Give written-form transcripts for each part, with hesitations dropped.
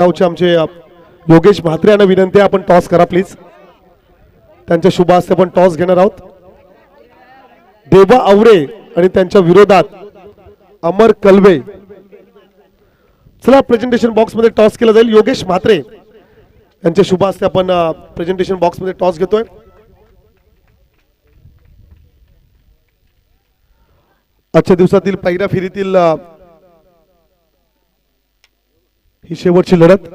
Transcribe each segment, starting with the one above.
आमचे योगेश म्हात्रे यांना विनंती आहे आपण टॉस करा प्लीज. त्यांच्या शुभ हस्ते आपण टॉस घेणार आहोत. देवा आवरे आणि त्यांच्या विरोधात अमर कलवे. चला प्रेझेंटेशन बॉक्स मध्ये टॉस केला जाईल. योगेश म्हात्रे यांच्या शुभ हस्ते आपण प्रेझेंटेशन बॉक्स मध्ये टॉस घेतोय. आजच्या दिवसातील पहिल्या फेरीतील ही शेवटची लढत.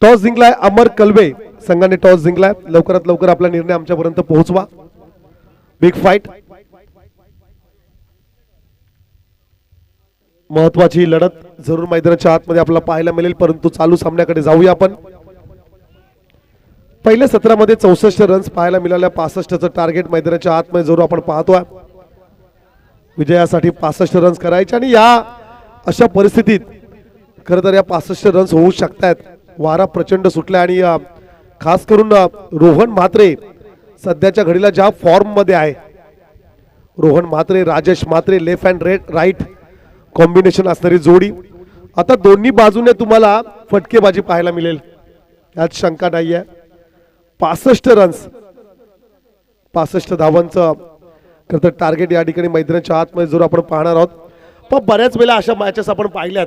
टॉस जिंकलाय अमर कलवे संघाने टॉस जिंकलाय. लवकरात लवकर आपला निर्णय आमच्यापर्यंत पोहोचवा. बिग फाईट, महत्वाची लढत जरूर मैदानाच्या आतमध्ये आपल्याला पाहायला मिळेल. परंतु चालू सामन्याकडे जाऊया आपण. पहिल्या सत्रामध्ये 64 रन्स पाहायला मिळाल्या. 65चं टार्गेट मैदानाच्या आतमध्ये जरूर आपण पाहतोय. विजयासाठी 65 रन्स करायचे आणि या अशा परिस्थितीत खरं तर या 65 रन्स होऊ शकतात. वारा प्रचंड सुटला आणि खास करून रोहन म्हात्रे सध्याच्या घडीला ज्या फॉर्म मध्ये आहे. Rohan Mhatre, Rajesh Mhatre, left and right combination असणारी जोडी. आता दोन्ही बाजूने तुम्हाला फटकेबाजी पाहायला मिळेल, यात शंका नाही आहे. 65 रन्स, 65 धावांचं खरं तर टार्गेट या ठिकाणी मैदानाच्या आतमध्ये जरूर आपण पाहणार आहोत. पण बऱ्याच वेळा अशा मॅचेस आपण पाहिल्यात.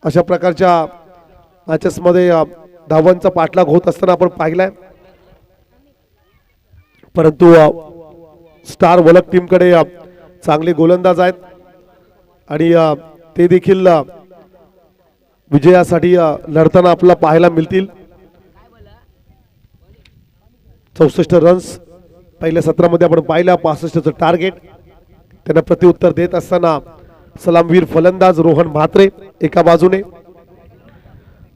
अशा प्रकारच्या मॅचेस मध्ये धावांचा पाठलाग होत असताना आपण पाहिलाय. परंतु स्टार वलक टीम कडे चांगले गोलंदाज आहेत आणि ते देखील विजयासाठी लढताना आपल्याला पाहायला मिळतील. 64 रन्स पहिल्या सत्रामध्ये आपण पाहिला. 65चं टार्गेट. त्यांना प्रत्युत्तर देत असताना सलामवीर फलंदाज रोहन म्हात्रे एका बाजूने,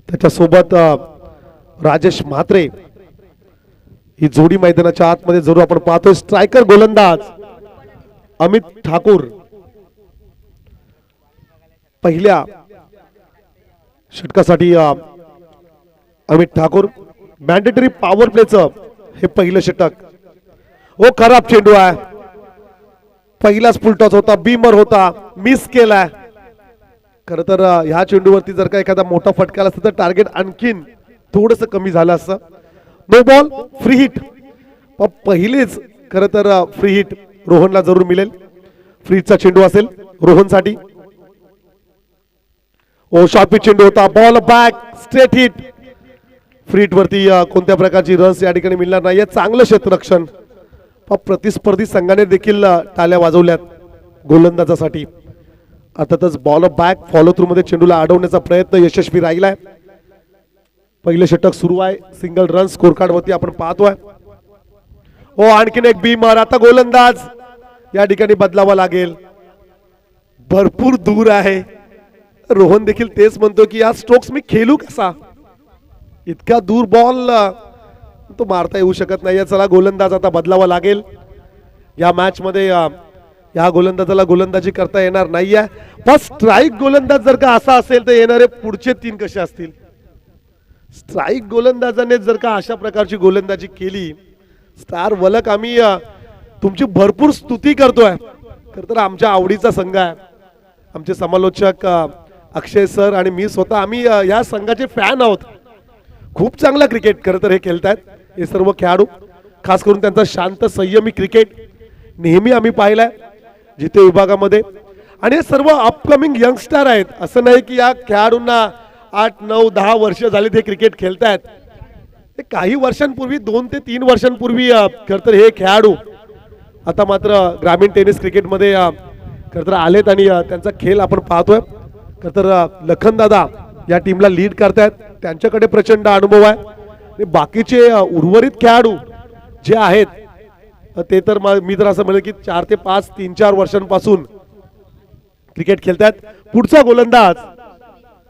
त्याच्यासोबत राजेश म्हात्रे ही जोडी मैदानाच्या आतमध्ये जरूर आपण पाहतोय. स्ट्रायकर गोलंदाज अमित ठाकूर. पहिल्या षटकासाठी अमित ठाकूर. मॅन्डेटरी पॉवर प्लेचं हे पहिलं षटक. ओ खराब चेंडू आहे. पहिलाच फुल टॉस होता, बीमर होता, मिस केलाय. खरं तर ह्या चेंडूवरती जर का एखादा मोठा फटका आला असता तर टार्गेट आणखीन थोडस कमी झालं असतं. No ball, free hit. पहिलेच खरं तर फ्री हिट रोहनला जरूर मिळेल. फ्रीचा चेंडू असेल रोहनसाठी. ओ शॉर्ट पिच चेंडू होता, ball back, straight hit. Free hit वरती कोणत्या प्रकारची रन्स या ठिकाणी मिळणार नाही. चांगलं क्षेत्ररक्षण. प्रतिस्पर्धी संघाने देखील टाळ्या वाजवल्यात गोलंदाजासाठी. अर्थातच बॉल बॅक फॉलो थ्रू मध्ये चेंडूला अडवण्याचा प्रयत्न यशस्वी राहिलाय. पहिलं षटक सुरू आहे. सिंगल रन स्कोर कार्ड वरती आपण पाहतोय. ओ आणखीन एक बीमर. आता गोलंदाज या ठिकाणी बदलावा लागेल. भरपूर दूर आहे. रोहन देखील तेच म्हणतो की या स्ट्रोक्स मी खेळू कसा. इतक्या दूर बॉल तो मारता येऊ शकत नाही. चला गोलंदाज आता बदलावा लागेल. या मॅच मध्ये या गोलंदाजाला गोलंदाजी करता येणार नाहीये. पण स्ट्राईक गोलंदाज जर का असा असेल तर येणारे पुढचे 3 कसे असतील. स्ट्राईक गोलंदाजाने जर का अशा प्रकारची गोलंदाजी केली. स्टार वलक आम्ही तुमची भरपूर स्तुती करतोय. खरं तर आमच्या आवडीचा संघ आहे. आमचे समालोचक अक्षय सर आणि मी स्वतः आम्ही या संघाचे फॅन आहोत. खूप चांगला क्रिकेट खरं तर हे खेळतायत हे सर्व खेळाडू. खास करून त्यांचा शांत संयमी क्रिकेट नेहमी आम्ही पाहिलाय जिथे विभागामध्ये. आणि हे सर्व अपकमिंग यंगस्टर आहेत. असं नाही की या खेळाडूंना 8, 9, 10 वर्ष झाली ते क्रिकेट खेळतायत. ते काही वर्षांपूर्वी 2 ते 3 वर्षांपूर्वी खरं तर हे खेळाडू आता मात्र ग्रामीण टेनिस क्रिकेटमध्ये खरं तर आलेत आणि त्यांचा खेळ आपण पाहतोय. खरं तर लखनदादा या टीमला लीड करतायत. त्यांच्याकडे प्रचंड अनुभव आहे. बाकीचे उर्वरित खेळाडू जे आहेत ते तर मी तर असं म्हणेल की 4 ते 5, 3-4 वर्षांपासून क्रिकेट खेळतात. पुढचा गोलंदाज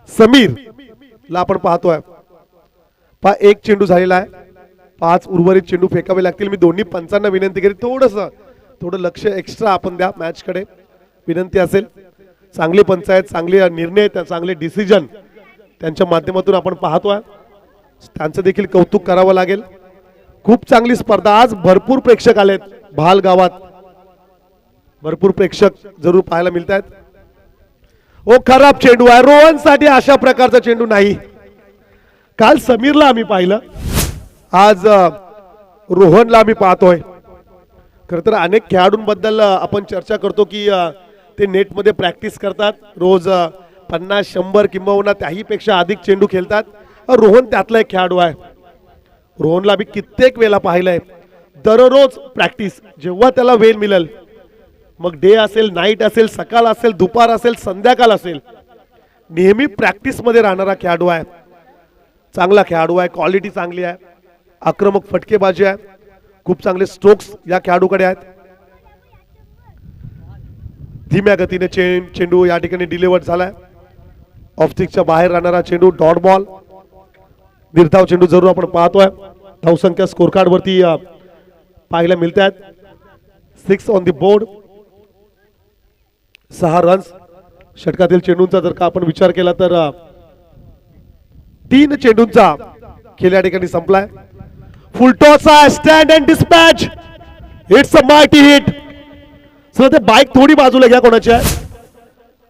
समीर ला आपण पाहतोय. एक चेंडू झालेला आहे. 5 उर्वरित चेंडू फेकावे लागतील. मी दोन्ही पंचांना विनंती करेन थोडं लक्ष एक्स्ट्रा आपण द्या मॅच कडे विनंती असेल. चांगली पंचायत, चांगले निर्णय, चांगले डिसिजन त्यांच्या माध्यमातून आपण पाहतोय. त्यांचं देखील कौतुक करावं लागेल. खूप चांगली स्पर्धा. आज भरपूर प्रेक्षक आलेत भाल गावात. भरपूर प्रेक्षक जरूर पाहायला मिळतात. हो खराब चेंडू आहे. रोहनसाठी अशा प्रकारचा चेंडू नाही. काल समीरला आम्ही पाहिलं, आज रोहनला आम्ही पाहतोय. खरं तर अनेक खेळाडूंबद्दल आपण चर्चा करतो की ते नेटमध्ये प्रॅक्टिस करतात, रोज 50-100 किंबहुना त्याहीपेक्षा अधिक चेंडू खेळतात. रोहन त्यातला एक खेळाडू आहे. रोहनला मी कित्येक वेळा पाहिलंय, दररोज प्रॅक्टिस. जेव्हा त्याला वेळ मिळेल, मग डे असेल, नाईट असेल, सकाळ असेल, दुपार असेल, संध्याकाळ असेल, नेहमी प्रॅक्टिसमध्ये राहणारा खेळाडू आहे. चांगला खेळाडू आहे, क्वालिटी चांगली आहे, आक्रमक फटकेबाजी आहे, खूप चांगले स्ट्रोक्स या खेळाडूकडे आहेत. धीम्या गतीने चेंडू या ठिकाणी डिलिव्हर झालाय. ऑफ स्टिकच्या बाहेर राहणारा चेंडू, डॉट बॉल. निर्धाव चेंडू जरूर आपण पाहतोय. धावसंख्या स्कोर कार्ड वरती पाहायला मिळत आहेत. 6 ऑन द बोर्ड, 6 रन्स. षटकातील चेंडूंचा जर का आपण विचार केला तर 3 चेंडूंचा खेळ या ठिकाणी संपलाय. फुल टॉस आहे, stand and dispatch. It's a mighty hit. Sir ते बाईक थोडी बाजूला घ्या, कोणाची आहे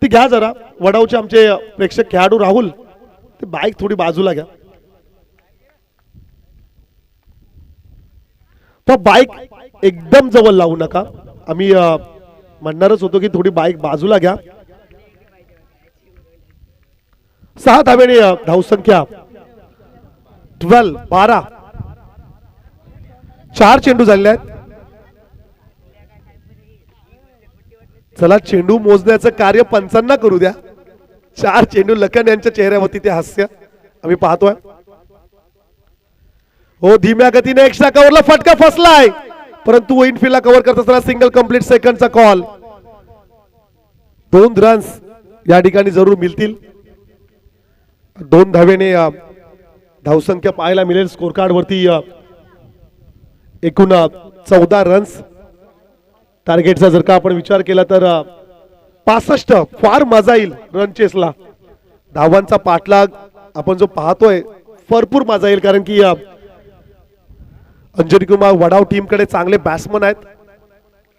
ती घ्या जरा. वडावचे आमचे प्रेक्षक खेळाडू राहुल, ते बाईक थोडी बाजूला घ्या. तो बाईक एकदम जवळ लावू नका. आम्ही म्हणणारच होतो की थोडी बाईक बाजूला घ्या. 6 धावेने धावसंख्या 12. 4 चेंडू झालेले आहेत. चला चेंडू मोजण्याचं कार्य पंचांना करू द्या. 4 चेंडू, लखन यांच्या चेहऱ्यावरती ते हास्य आम्ही पाहतोय. हो धीम्या गतीने एक्स्ट्रा कव्हरला फटका फसलाय, परंतु इनफिल्डला कव्हर करत असताना सिंगल कंप्लीट सेकंडचा कॉल. 2 रन्स या ठिकाणी जरूर मिळतील. 2 धावेने धावसंख्या पाहायला मिळेल स्कोर कार्ड वरती. एकूण 14 रन्स. टार्गेटचा जर का आपण विचार केला तर 65. फार मजा येईल रन चेसला. धावांचा पाठलाग आपण जो पाहतोय भरपूर मजा येईल, कारण की अंजनी कुमार वडाव टीम कडे चांगले बॅट्समन आहेत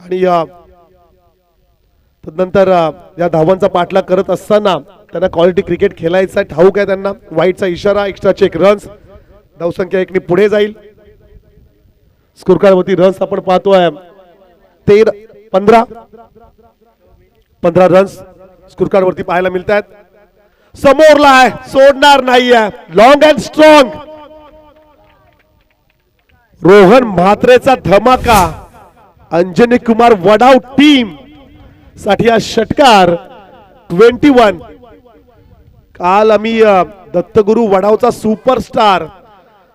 आणि तदनंतर या धावांचा पाठलाग करत असताना त्यांना क्वालिटी क्रिकेट खेळायचा ठाऊक आहे त्यांना. वाईटचा इशारा, एक्स्ट्रा चेक रन्स. धावसंख्या 1 ने पुढे जाईल. स्कोर कार्ड वरती रन्स आपण पाहतोय 15 रन्स स्कोर कार्ड वरती पाहायला मिळत आहेत. समोरला आहे, सोडणार नाहीये. Long and strong. रोहन म्हात्रेचा धमाका. अंजनी कुमार वडाव टीम साठी हा षटकार 21. काल आम्ही दत्तगुरु वडावचा सुपरस्टार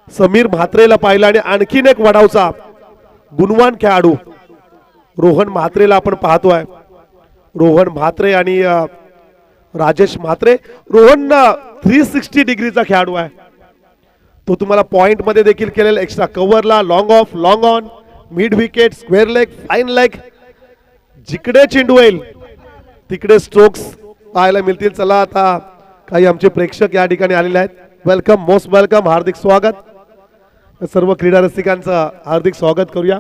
समीर म्हात्रेला पाहिला आणि आणखीन एक वडावचा गुणवान खेळाडू रोहन म्हात्रेला आपण पाहतोय. रोहन म्हात्रे आणि राजेश म्हात्रे. रोहन 360 डिग्रीचा खेळाडू आहे. तो तुम्हाला पॉइंट मध्ये देखील केलेला, एक्स्ट्रा कव्हरला, long off, long on, mid wicket, square leg, fine leg, जिकडे चेंडू येईल तिकडे स्ट्रोक्स पाहायला मिळतील. चला आता काही आमचे प्रेक्षक या ठिकाणी आलेले आहेत. वेलकम, मोस्ट वेलकम, हार्दिक स्वागत. सर्व क्रीडा रसिकांचं हार्दिक स्वागत करूया.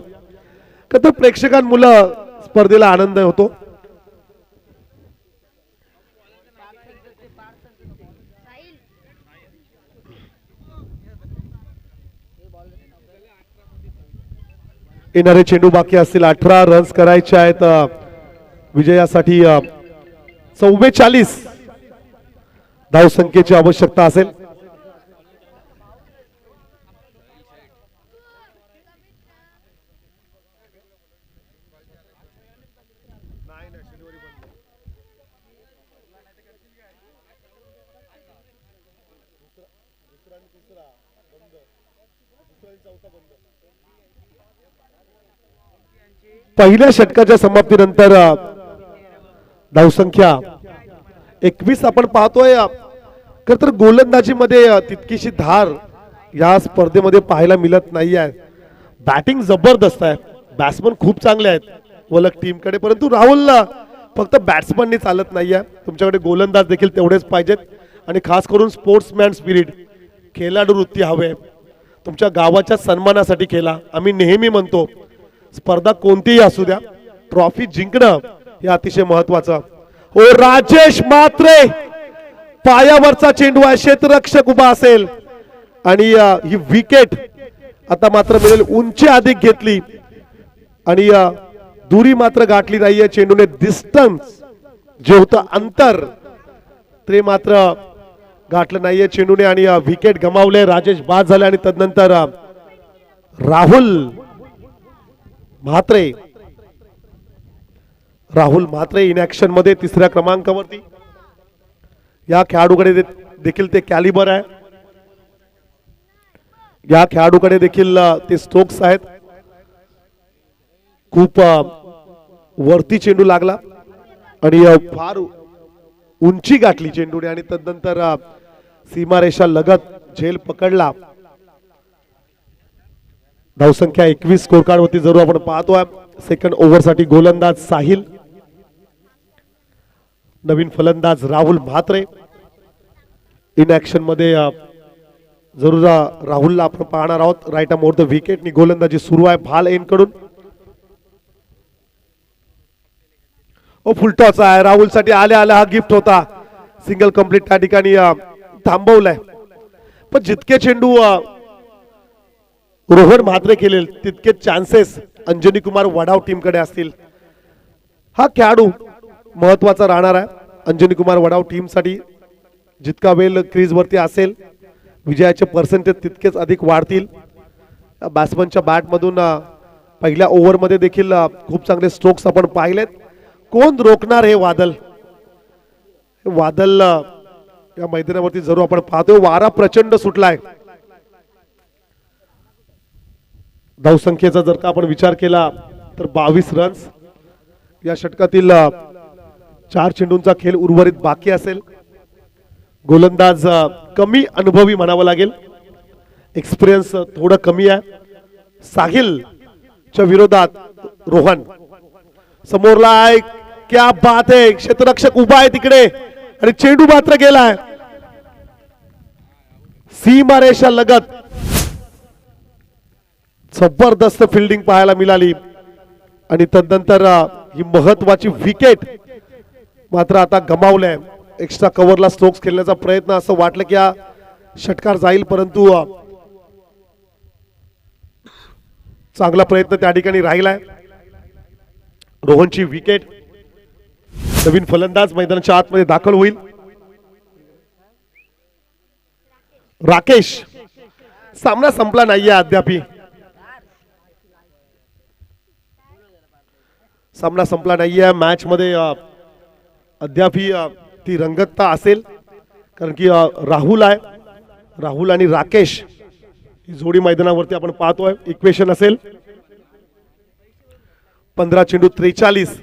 तर प्रेक्षकांमुळे स्पर्धेला आनंद होतो. येणारे चेंडू बाकी असतील. 18 रन्स करायचे आहेत विजयासाठी. 44 धावसंख्येची आवश्यकता असेल. पहिल्या षटकाच्या समाप्तीनंतर धावसंख्या 21 आपण पाहतोय. खर तर गोलंदाजीमध्ये तितकीशी धार या स्पर्धेमध्ये पाहायला मिळत नाही आहे. बॅटिंग जबरदस्त आहे, बॅट्समन खूप चांगले आहेत वलक टीमकडे, परंतु राहुलला फक्त बॅट्समननी चालत नाही आहे. तुमच्याकडे गोलंदाज देखील तेवढेच पाहिजेत आणि खास करून स्पोर्ट्समॅन स्पिरिट, खेळाडू वृत्ती हवे. तुमच्या गावाच्या सन्मानासाठी खेळा. आम्ही नेहमी म्हणतो स्पर्धा कोणतीही असू द्या, ट्रॉफी जिंकणं हे अतिशय महत्त्वाचं. हो राजेश म्हात्रे पायावरचा चेंडू आहे, क्षेत्ररक्षक उभा असेल आणि ही विकेट आता मात्र मिळेल. उंची अधिक घेतली आणि दुरी मात्र गाठली नाहीये चेंडूने. डिस्टन्स जे होतं अंतर ते मात्र गाठलं नाहीये चेंडूने आणि विकेट गमावले. राजेश बाद झाले आणि तदनंतर राहुल म्हात्रे इन ऍक्शन मध्ये तिसऱ्या क्रमांकावरती. या खेळाडूकडे देखील ते कॅलिबर आहे, या खेळाडूकडे देखील ते स्ट्रोक्स आहेत. खूप वरती चेंडू लागला आणि फार उंची गाठली चेंडूने आणि तदनंतर सीमारेषा लगत झेल पकडला. धावसंख्या 21 स्कोर कार्ड वरती जरूर आपण पाहतोय. सेकंड ओव्हर साठी गोलंदाज साहिल, नवीन फलंदाज राहुल म्हात्रे. इन ऍक्शन मध्ये जरूर राहुलला आपण पाहणार आहोत. Right arm over the wicket नी गोलंदाजी सुरू आहे भाल एन कडून. फुलटॉस आहे राहुल साठी. आल्या हा गिफ्ट होता. सिंगल कंप्लीट त्या ठिकाणी थांबवलाय. पण जितके चेंडू रोहन म्हात्रे केले तितके चान्सेस अंजनी कुमार वडाव टीम कडे असतील. हा खेळाडू महत्वाचा राहणार आहे अंजनी कुमार वडाव टीम साठी. जितका वेळ क्रीज वरती असेल विजयाचे पर्सेंटेज तितकेच अधिक वाढतील. बॅट्समनच्या बॅट मधून पहिल्या ओव्हर मध्ये देखील खूप चांगले स्ट्रोक्स आपण पाहिलेत. कोण रोखणार हे वादल? वादल या मैदानावरती जरूर आपण पाहतोय. वारा प्रचंड सुटलाय. धावसंख्येचा जर का आपण विचार केला तर 22 रन्स. या षटकातील 4 चेंडूंचा खेळ उर्वरित बाकी असेल. गोलंदाज कमी अनुभवी म्हणावं लागेल, एक्सपिरियन्स थोडं कमी आहे. साहिलच्या विरोधात रोहन समोरला आहे. क्या बात आहे, क्षेत्ररक्षक उभा आहे तिकडे आणि चेंडू मात्र गेलाय सीमारेषा लगत. जबरदस्त फिल्डिंग पाहायला मिळाली आणि तदनंतर ही महत्वाची विकेट मात्र आता गमावलंय. एक्स्ट्रा कव्हरला स्ट्रोक्स खेळण्याचा प्रयत्न असं वाटलं की हा षटकार जाईल, परंतु चांगला प्रयत्न त्या ठिकाणी राहिलाय. रोहनची विकेट. नवीन फलंदाज मैदानाच्या आतमध्ये दाखल होईल. राकेश. सामना संपला नाहीये अद्यापही. सामना संपला नाहीये. मॅच मध्ये अद्यापही ती रंगतता असेल कारण की राहुल आहे. राहुल आणि राकेश ही जोडी मैदानावरती आपण पाहतोय. इक्वेशन असेल 15 चेंडू 43.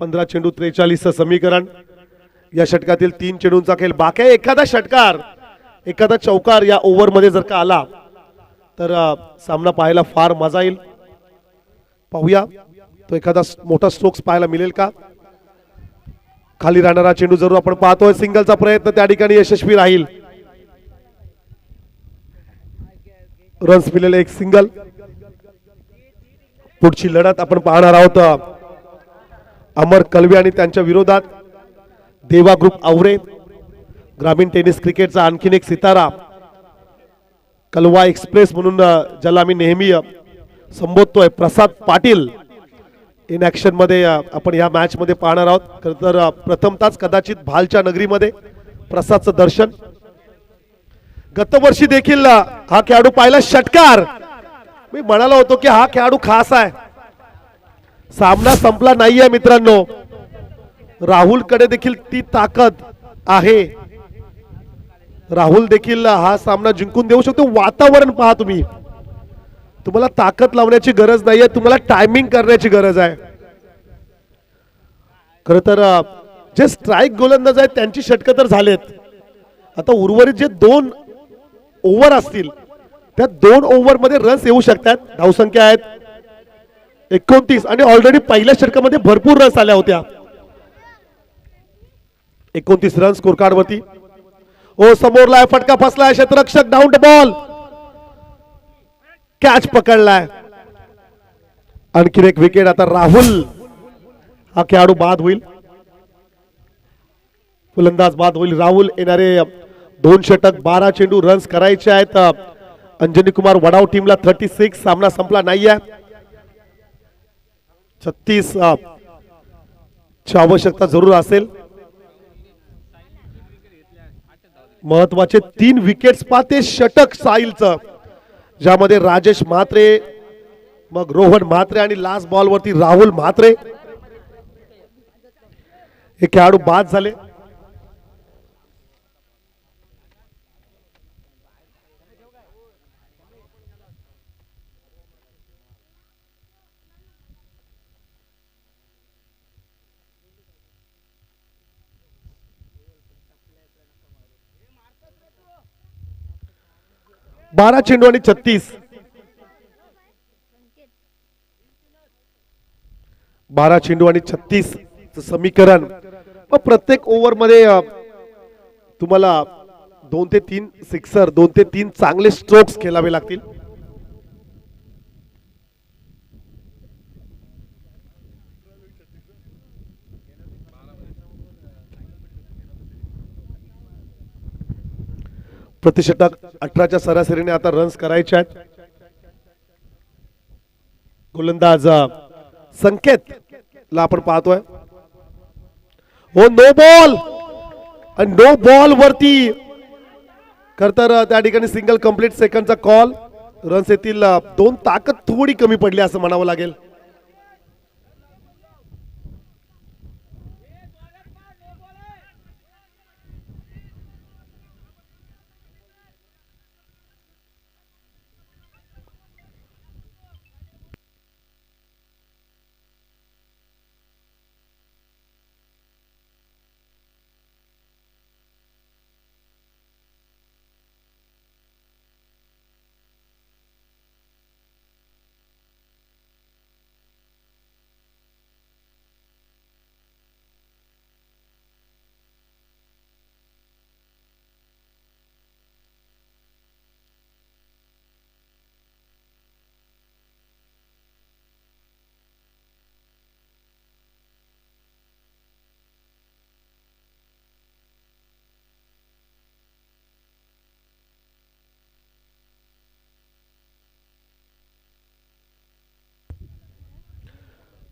15 चेंडू 43 समीकरण. या षटकातील 3 चेंडूंचा खेळ बाकी आहे. एखादा षटकार, एखादा चौकार या ओव्हर मध्ये जर का आला तर सामना पाहायला फार मजा येईल. पाहूया तो एखादा मोठा स्ट्रोक्स पाहायला मिळेल का. खाली राहणारा चेंडू जरूर आपण पाहतोय. सिंगलचा प्रयत्न त्या ठिकाणी यशस्वी राहील. रन्स मिळाले, एक सिंगल. पुढची लढत आपण पाहणार आहोत अमर कलवे आणि त्यांच्या विरोधात देवा ग्रुप आवरे. ग्रामीण टेनिस क्रिकेटचा आणखीन एक सितारा, कलवा एक्सप्रेस म्हणून ज्याला आम्ही नेहमी संबोधतोय, प्रसाद पाटील इन ऍक्शन मध्ये आपण या मॅच मध्ये पाहणार आहोत. खरं तर प्रथमताच कदाचित भालच्या नगरीमध्ये प्रसादचं दर्शन. गतवर्षी देखील हा खेळाडू पाहिला षटकार. मी म्हणालो होतो की हा खेळाडू खास आहे. सामना संपला नाहीये मित्रांनो. राहुल कडे देखील ती ताकद आहे. राहुल देखील हा सामना जिंकून देऊ शकतो. वातावरण पहा तुम्ही. तुम्हाला ताकद लावण्याची गरज नाहीये, तुम्हाला टायमिंग करण्याची गरज आहे. खरं तर जे स्ट्राईक गोलंदाज आहेत त्यांची षटकं तर झालेत. आता उर्वरित जे 2 ओव्हर असतील त्या 2 ओव्हर मध्ये रन्स येऊ शकतात. धावसंख्या आहेत 29 आणि ऑलरेडी पहिल्या षटकामध्ये भरपूर रन्स आल्या होत्या. 29 रन स्कोर कार्ड वरती. ओ समोरला फटका फसलाय. क्षेत्ररक्षक डाऊन द बॉल. कॅच पकडलाय. आणखीन एक विकेट. आता राहुल हा खेळाडू बाद होईल. फलंदाज बाद होईल राहुल. येणारे 2 षटक 12 चेंडू रन्स करायचे आहेत. अंजनी कुमार वडाव टीमला 36. सामना संपला नाहीये. 36 ची आवश्यकता जरूर असेल. महत्वाचे 3 विकेट्स पाते षटक साहिलचं, ज्यामध्ये राजेश म्हात्रे, मग रोहन म्हात्रे आणि लास्ट बॉल वरती राहुल म्हात्रे हे खेळाडू बाद झाले. बारा चेंडू आणि 36. 12 चेंडू आणि 36 समीकरण. प्रत्येक ओव्हर मध्ये तुम्हाला 2 ते 3 सिक्सर, 2 ते 3 चांगले स्ट्रोक्स खेळावे लागतील. प्रतिषटक 18च्या सरासरीने आता रन्स करायचे आहेत. गोलंदाज संकेत ला आपण पाहतोय. हो, नो बॉल आणि नो बॉल वरती खरतर त्या ठिकाणी सिंगल कंप्लीट सेकंडचा कॉल. रन्स येतील 2. ताकद थोडी कमी पडली असं म्हणावं लागेल.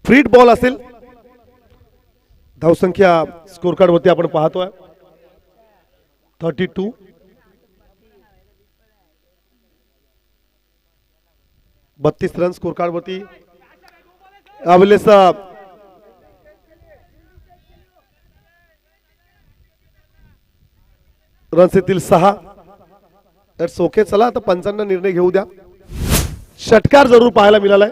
फ्रीड बॉल असेल. धावसंख्या स्कोर कार्ड वरती आपण पाहतोय 32. बत्तीस रन स्कोर कार्ड वरती. यावेळेस रन्स येतील 6. It's okay. चला आता पंचांना निर्णय घेऊ द्या. षटकार जरूर पाहायला मिळालाय.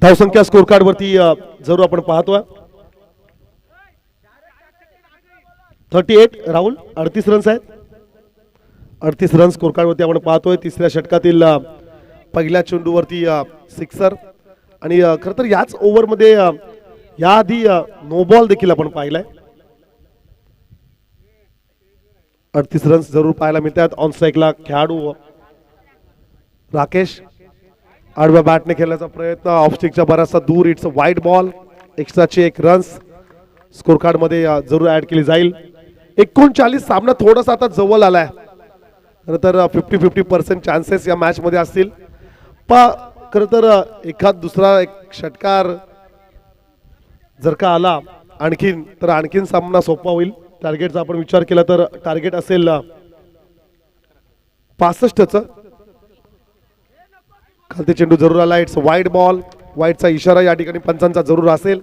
धावसंख्या स्कोर कार्ड वरती जरूर आपण पाहतोय 38 राहुल 38 रन्स आहेत 38 रन स्कोर कार्ड वरती आपण पाहतोय तिसऱ्या षटकातील पहिल्या चेंडूवरती सिक्सर आणि खरं तर याच ओव्हरमध्ये याआधी नो बॉल देखील आपण पाहिलाय 38 रन्स जरूर पाहायला मिळतात ऑन स्ट्राईकला खेळाडू राकेश आडव्या बॅटने खेळण्याचा प्रयत्न ऑफ स्टिकच्या बराचसा दूर इट्स अ वाईड बॉल एक्स्ट्राचे 1 रन्स स्कोर कार्ड मध्ये जरूर ऍड केली जाईल 39 सामना थोडासा आता जवळ आलाय खरं तर 50-50% चान्सेस या मॅच मध्ये असतील खरं तर एखाद दुसरा एक षटकार जर का आला आणखीन सामना सोपा होईल टार्गेटचा आपण विचार केला तर टार्गेट असेल 65चं खालती चेंडू जरूर आला इट्स वाईड बॉल वाईडचा इशारा या ठिकाणी पंचांचा जरूर असेल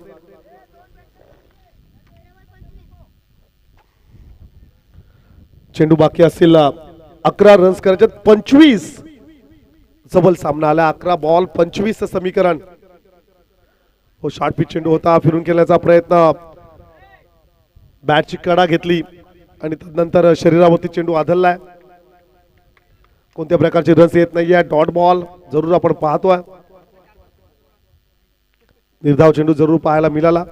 चेंडू बाकी असतील 11 रन्स करायचे 25 सबल सामना आला 11 बॉल 25 समीकरण हो शॉर्ट पिच चेंडू होता फिरून खेळण्याचा प्रयत्न बॅटची कडा घेतली आणि त्यानंतर शरीरावरती चेंडू आदळलाय कोणत्या प्रकारचे रन्स येत नाहीये डॉट बॉल जरूर आपण पाहतोय निर्धाव चेंडू जरूर पाहायला मिळाला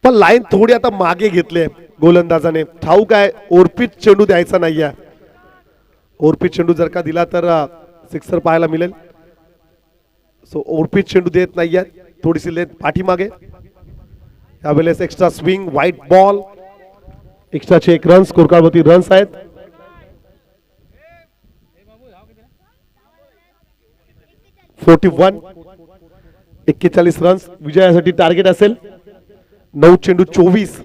पण लाईन थोडी आता मागे घेतली गोलंदाजाने ठाऊक आहे ओरपीच चेंडू द्यायचा नाहीये ओरपीच चेंडू जर का दिला तर सिक्सर पाहायला मिळेल सो ओरपीच चेंडू देत नाहीये थोडीशी लेंथ पाठीमागे यावेळेस एक्स्ट्रा स्विंग व्हाईट बॉल एक्स्ट्राचे 1 रन स्कोर कार्ड वरती रन्स आहेत $41 रन्स विजयासाठी टार्गेट असेल 9 चेंडू 24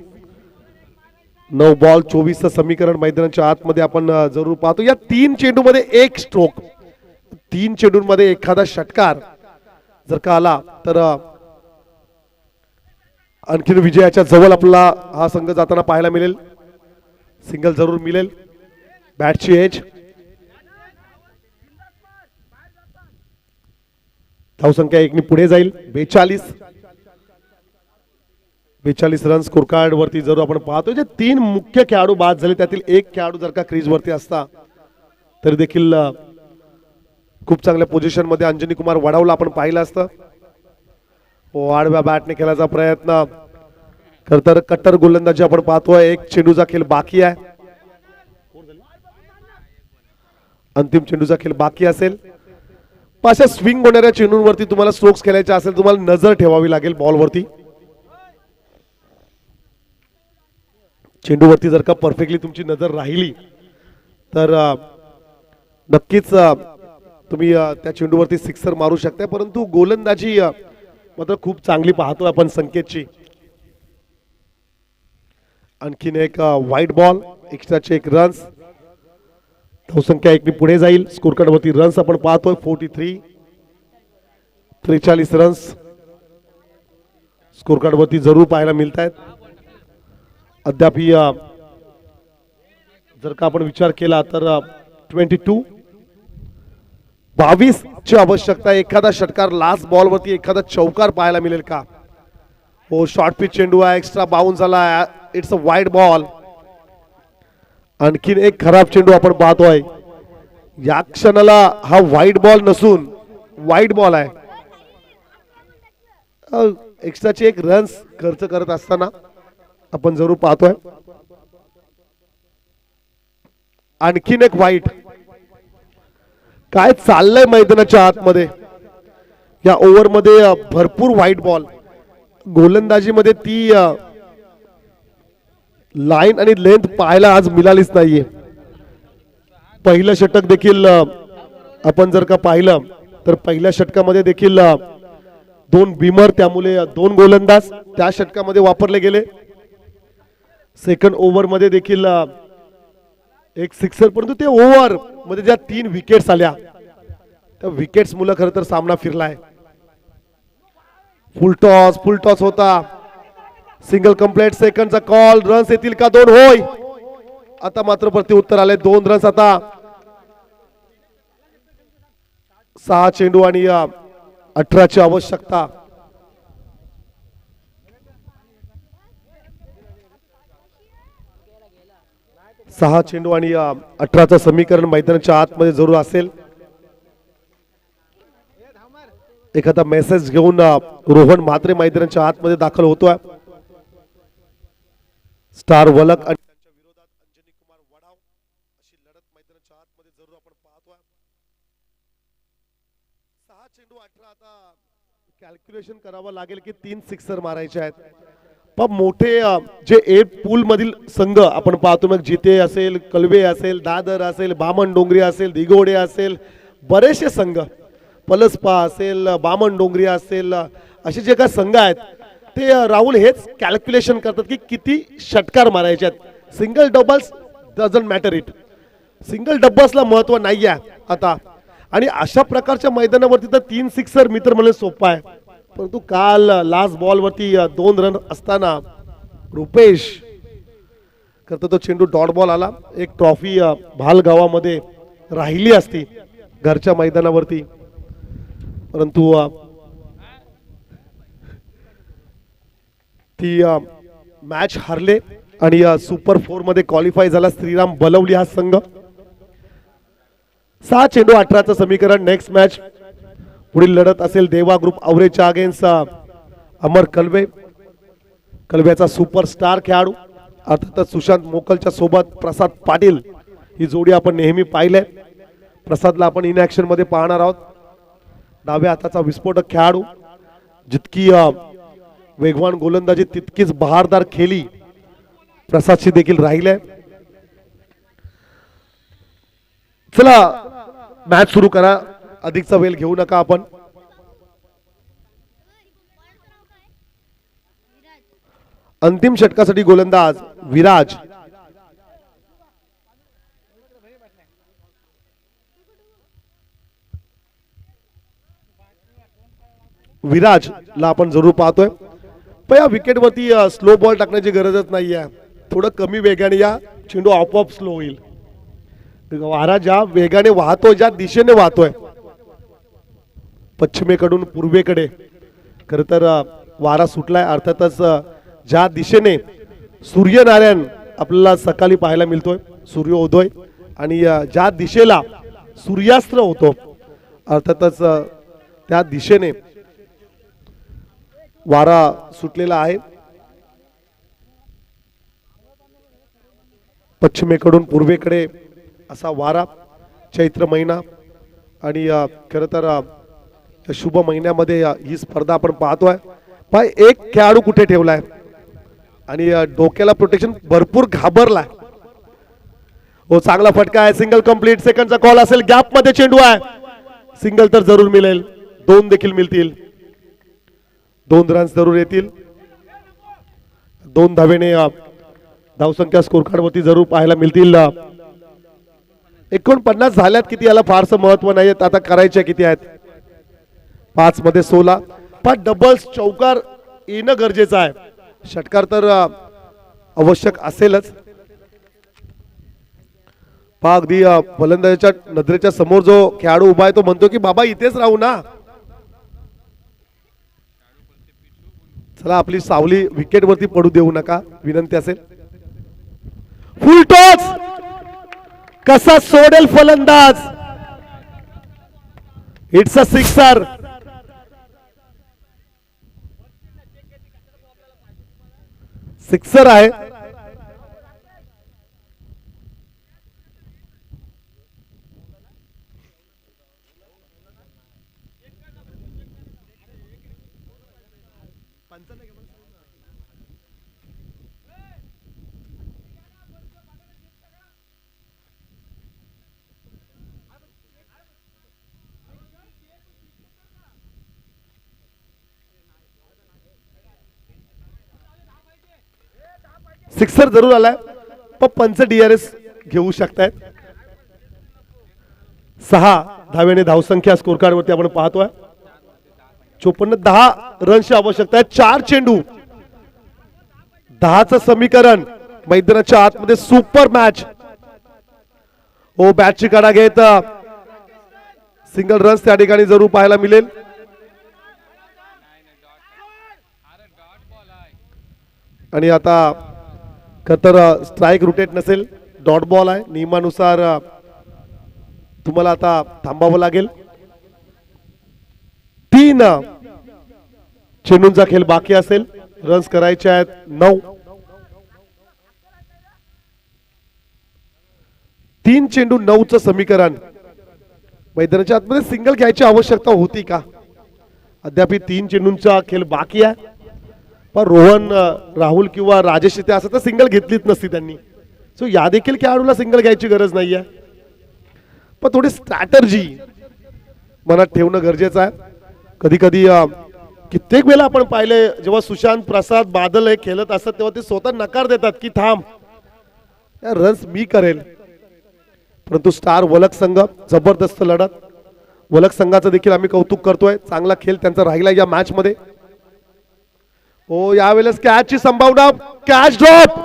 9 बॉल 24 समीकरण मैदानाच्या आतमध्ये आपण जरूर पाहतो या 3 चेंडू मध्ये 1 स्ट्रोक 3 चेंडूंमध्ये एखादा षटकार जर का आला तर आणखीन विजयाच्या जवळ आपला हा संघ जाताना पाहायला मिळेल सिंगल जरूर मिळेल बॅटची एज धावसंख्या 1 पुढे जाईल 42 रन स्कोर कार्ड वरती जरूर आपण पाहतो जे 3 मुख्य खेळाडू बाद झाले त्यातील एक खेळाडू जर का क्रीज वरती असता तरी देखील खूप चांगल्या पोझिशन मध्ये अंजनी कुमार वडावला आपण पाहिलं असतं आडव्या बॅटने खेळायचा प्रयत्न खर तर कट्टर गोलंदाजी आपण पाहतोय 1 चेंडूचा खेळ बाकी आहे अंतिम चेंडूचा खेळ बाकी असेल अशा स्विंग होणाऱ्या चेंडूंवरती तुम्हाला स्ट्रोक्स खेळायचे असेल तुम्हाला नजर ठेवावी लागेल बॉलवरती चेंडूवरती जर का परफेक्टली तुमची नजर राहिली तर नक्कीच तुम्ही त्या चेंडूवरती सिक्सर मारू शकता परंतु गोलंदाजी मात्र खूप चांगली पाहतोय आपण संकेतची आणखीन एक व्हाईट बॉल एक्स्ट्राचे 1 रन्स धावसंख्या 1 पुढे जाईल स्कोर कार्ड वरती रन्स आपण पाहतोय 43 रन्स स्कोर कार्ड वरती जरूर पाहायला मिळत आहेत अद्याप जर का आपण विचार केला तर 22 ची आवश्यकता एखादा षटकार लास्ट बॉल वरती एखादा चौकार पाहायला मिळेल का हो शॉर्ट पिच चेंडू आहे एक्स्ट्रा बाउन्स झाला इट्स अ वाईड बॉल आणखीन एक खराब चेंडू आपण पाहतोय या क्षणाला हा व्हाईट बॉल नसून वाईट बॉल आहे एक्स्ट्राचे 1 रन्स खर्च करत असताना आपण जरूर पाहतोय आणखीन एक वाईट काय चाललंय मैदानाच्या आतमध्ये या ओव्हर मध्ये भरपूर व्हाईट बॉल गोलंदाजीमध्ये ती लाईन आणि लेंथ पाहायला आज मिळालीच नाहीये पहिलं षटक देखील आपण जर का पाहिलं तर पहिल्या षटकामध्ये देखील 2 बिमर त्यामुळे 2 गोलंदाज त्या षटकामध्ये वापरले गेले सेकंड ओव्हर मध्ये देखील एक सिक्सर परंतु ते ओव्हर मध्ये ज्या 3 विकेट्स आल्या त्या विकेट्स मुळे खरं तर सामना फिरलाय फुल टॉस होता सिंगल कंप्लीट सेकंडचा कॉल. रन्स येतील का? 2 होय. आता मात्र प्रति उत्तर आले. 2 रन्स आता. 6 चेंडू आणि 18 ची आवश्यकता. सहा चेंडू आणि 18चं समीकरण मैदानाच्या आतमध्ये जरूर असेल. एखादा मेसेज घेऊन रोहन म्हात्रे मैदानाच्या आतमध्ये दाखल होतोय. स्टार वलक आणि त्यांच्या विरोधात अंजनी कुमार वडाव अशी लढत मैदानाच्या आतमध्ये जरूर आपण पाहतोय. 6 चेंडू 18. आता कॅल्क्युलेशन करावं लागेल की 3 सिक्सर मारायचे आहेत. पण मोठे जे 8 पूल मधील संघ आपण पाहतो, मग जिते असेल, कलवे असेल, दादर असेल, बामणडोंगरी असेल, दिगोडे असेल, बरेचसे संघ, पलसपा असेल, बामणडोंगरी असेल, असे जे काही संघ आहेत ते राहुल हेच कॅल्क्युलेशन करतात की किती षटकार मारायचे आहेत. Single doubles doesn't matter it. Single डबल्सला महत्व नाही आहे आता. आणि अशा प्रकारच्या मैदानावरती तर 3 सिक्सर मित्र म्हणून सोपं आहे. परंतु काल लास्ट बॉल वरती 2 रन असताना रुपेश करता तो चेंडू डॉट बॉल आला. एक ट्रॉफी भाल गावामध्ये राहिली असती घरच्या मैदानावरती, परंतु ती मॅच हारले आणि सुपर 4 मध्ये क्वालिफाय झाला श्रीराम बलवली हा संघ. 6 चेंडू 18चं समीकरण. नेक्स्ट मॅच पुढील लढत असेल देवा ग्रुप आवरेच्या अगेन्स्ट अमर कलवे. कलव्याचा सुपरस्टार खेळाडू अर्थातच सुशांत मोकलच्या सोबत प्रसाद पाटील ही जोडी आपण नेहमी पाहिले. प्रसादला आपण इन ऍक्शन मध्ये पाहणार आहोत. डाव्या हाताचा विस्फोटक खेळाडू. जितकी वेगवान गोलंदाजी तितकीच बहारदार खेळी प्रसादची देखील राहिले. चला मॅच सुरू करा. अधिकचा वेळ घेऊ नका आपण. अंतिम षटकासाठी गोलंदाज विराज. विराजला आपण जरूर पाहतोय. पण या विकेटवरती स्लो बॉल टाकण्याची गरजच नाही आहे. थोडं कमी वेगाने या, चेंडू आपोआप स्लो होईल. वारा ज्या वेगाने वाहतोय, ज्या दिशेने वाहतोय पश्चिमेकडून पूर्वेकडे, खर तर वारा सुटलाय. अर्थातच ज्या दिशेने सूर्यनारायण आपल्याला सकाळी पाहायला मिळतोय, सूर्योदय, आणि ज्या दिशेला सूर्यास्त होतो अर्थातच त्या दिशेने वारा सुटलेला आहे. पश्चिमेकडून पूर्वेकडे असा वारा. चैत्र महिना आणि खरं तर शुभ महिन्यामध्ये ही स्पर्धा आपण पाहतोय. पण एक खेळाडू कुठे ठेवलाय आणि डोक्याला प्रोटेक्शन भरपूर घाबरलाय. हो, चांगला फटका आहे. Single complete. सेकंडचा कॉल असेल. गॅप मध्ये चेंडू आहे. सिंगल तर जरूर मिळेल. 2 देखील मिळतील. 2 रन्स जरूर येतील. 2 धावेने धावसंख्या स्कोर कार्ड वरती जरूर पाहायला मिळतील. 49 झाल्यात. किती याला फारसं महत्व नाही. आता करायचे किती आहेत? 5 मध्ये 16. पण डबल्स चौकार येणं गरजेचं आहे. षटकार तर आवश्यक असेलच. अगदी फलंदाजाच्या नजरेच्या समोर जो खेळाडू उभा आहे तो म्हणतो की बाबा इथेच राहू ना. चला, आपली सावली विकेट वरती पडू देऊ नका, विनंती असेल. फुल टॉस. कसा सोडेल फलंदाज. It's a sixer. सिक्सर आहे. सिक्सर जरूर आलाय. पण पंच DRS घेऊ शकतायत. 6 धावेने धावसंख्या स्कोर कार्ड वरती आपण पाहतोय. 54. 10 रनची आवश्यकता आहे. 4 चेंडू. 10चं समीकरण मैदानाच्या आतमध्ये सुपर मॅच. ओ बॅटची काढा घेत सिंगल रन्स त्या ठिकाणी जरूर पाहायला मिळेल. आणि आता खतर स्ट्राइक रोटेट नसेल, डॉट बॉल आहे. नियमानुसार तुम्हाला आता थांबावं लागेल. 3 चेंडूंचा खेळ बाकी असेल. रन्स करायचे आहेत 9. 3 चेंडू 9चं समीकरण. मैदानाच्या आतमध्ये सिंगल घ्यायची आवश्यकता होती का? अद्याप 3 चेंडूंचा खेळ बाकी आहे. पण रोहन, राहुल किंवा राजेश इथे असं तर सिंगल घेतलीच नसती त्यांनी. सो या देखील खेळाडूला सिंगल घ्यायची गरज नाहीये. पण थोडी स्ट्रॅटर्जी मनात ठेवणं गरजेचं आहे. कधी कधी कित्येक वेळा आपण पाहिले, जेव्हा सुशांत, प्रसाद, बादल हे खेळत असतात तेव्हा ते स्वतः नकार देतात की थांब, या रन्स मी करेल. परंतु स्टार वलक संघ जबरदस्त लढत. वलक संघाचं देखील आम्ही कौतुक करतोय. चांगला खेळ त्यांचा राहिला या मॅच मध्ये. ओ यावेळेस कॅचची संभावना. Catch drop.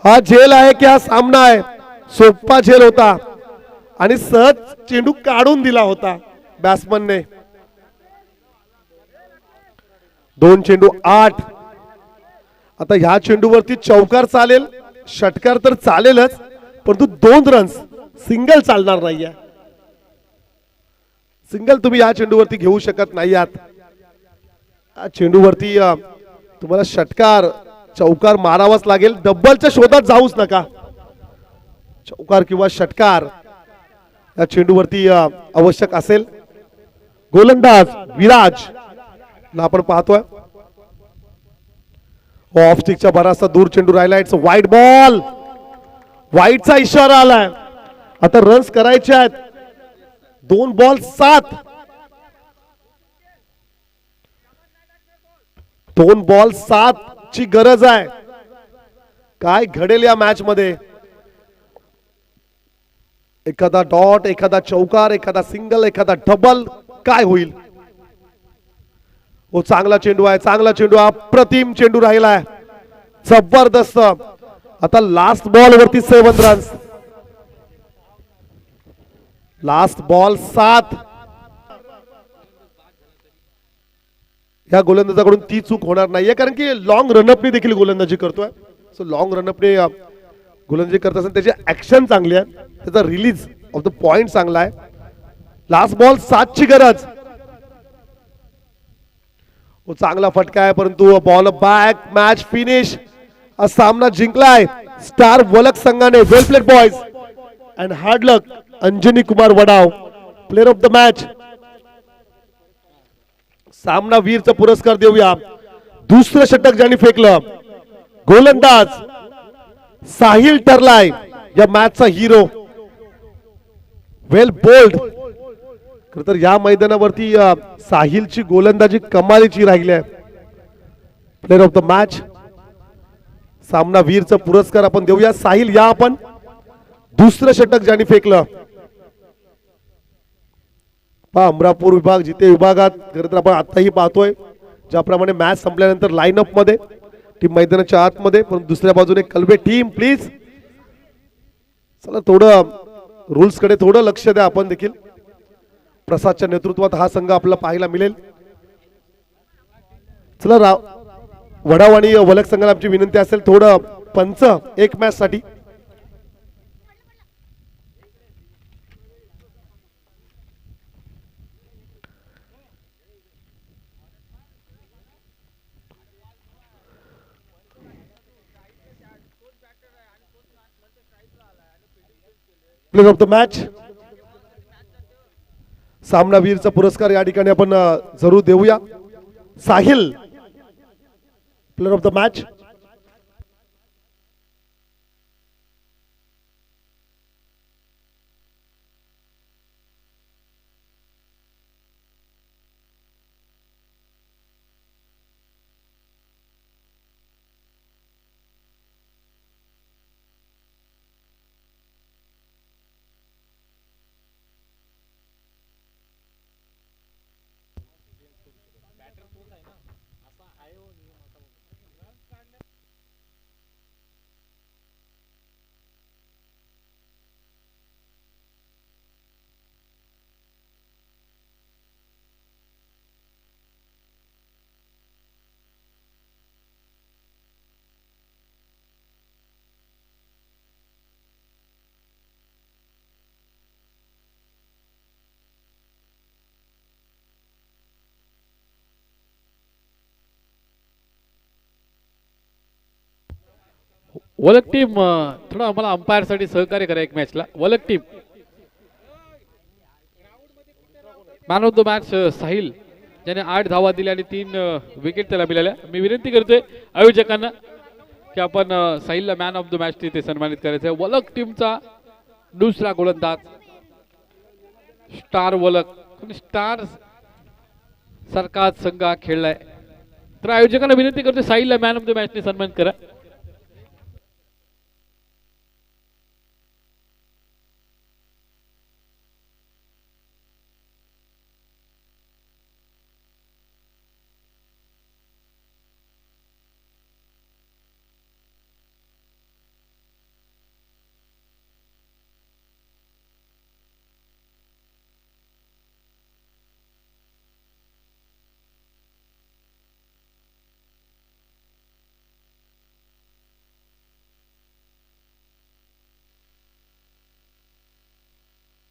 हा झेल आहे की हा सामना आहे? सोपा झेल होता आणि सहज चेंडू काढून दिला होता बॅट्समनने. 2 चेंडू 8. आता ह्या चेंडूवरती चौकार चालेल, षटकार तर चालेलच, परंतु 2 रन्स सिंगल चालणार नाहीये. सिंगल तुम्ही या चेंडूवरती घेऊ शकत नाही आहात. या चेंडूवरती तुम्हाला षटकार, चौकार मारावाच लागेल. डबलच्या शोधात जाऊच नका. चौकार किंवा षटकार या चेंडूवरती आवश्यक असेल. गोलंदाज विराज ला आपण पाहतोय. ऑफ स्टिकच्या बराचसा दूर चेंडू राहिला. इट्स वाईट बॉल. वाईटचा इशारा आलाय. आता रन्स करायचे आहेत. 2 बॉल 7. 2 बॉल 7 ची गरज आहे. काय घडेल या मॅच मध्ये? एखादा डॉट, एखादा चौकार, एखादा सिंगल, एखादा डबल, काय होईल? हो चांगला चेंडू आहे, चांगला चेंडू. अप्रतिम चेंडू राहिलाय, जबरदस्त. आता लास्ट बॉल वरती 7 रन्स. Last ball 7. या गोलंदाजाकडून ती चूक होणार नाहीये, कारण की लॉंग रनअपने देखील गोलंदाजी करतोय. सो लॉंग रनअपने गोलंदाजी करत असताना त्याची ऍक्शन चांगली आहे, त्याचा रिलीज ऑफ द पॉइंट चांगला आहे. लास्ट बॉल 7 ची गरज. चांगला फटका आहे, परंतु बॉल बॅक. Match finish. हा सामना जिंकलाय स्टार वलक संघाने. Well played boys and hard luck. Anjani Kumar Vadav player of the match. सामना वीरचा पुरस्कार देऊया. दुसरं षटक ज्यांनी फेकलं, गोलंदाज साहिल ठरलाय या मॅचचा हिरो. वेल बोल्ड. खरं तर या मैदानावरती साहिलची गोलंदाजी कमालीची राहिली आहे. Player of the match. सामना वीरचा पुरस्कार आपण देऊया. साहिल या आपण. दुसरं षटक ज्यांनी फेकलं, अमरापूर विभाग जिथे विभागात खरं तर आपण आताही पाहतोय ज्याप्रमाणे मॅच संपल्यानंतर लाईनअप मध्ये टीम मैदानाच्या आतमध्ये, पण दुसऱ्या बाजूने कलबे टीम. प्लीज चला थोडं रूल्स कडे थोडं लक्ष द्या आपण देखील. प्रसादच्या नेतृत्वात हा संघ आपल्याला पाहायला मिळेल. चला वडाव आणि वलक संघाला आमची विनंती असेल थोडं पंच एक मॅच साठी. Player of the match. सामनावीरचा पुरस्कार या ठिकाणी आपण जरूर देऊया. Sahil player of the match. Valak team थोडं आम्हाला अंपायर साठी सहकार्य करा एक मॅचला. Valak team man of the match Sahil ज्याने 8 धावा दिल्या आणि 3 विकेट त्याला मिळाल्या. मी विनंती करतोय आयोजकांना की आपण साहिलला मॅन ऑफ द मॅच तिथे सन्मानित करायचं आहे. वलक टीमचा दुसरा गोलंदाज स्टार वलक, स्टार सारखा संघ खेळलाय. तर आयोजकांना विनंती करतोय साहिलला मॅन ऑफ द मॅचने सन्मानित करा.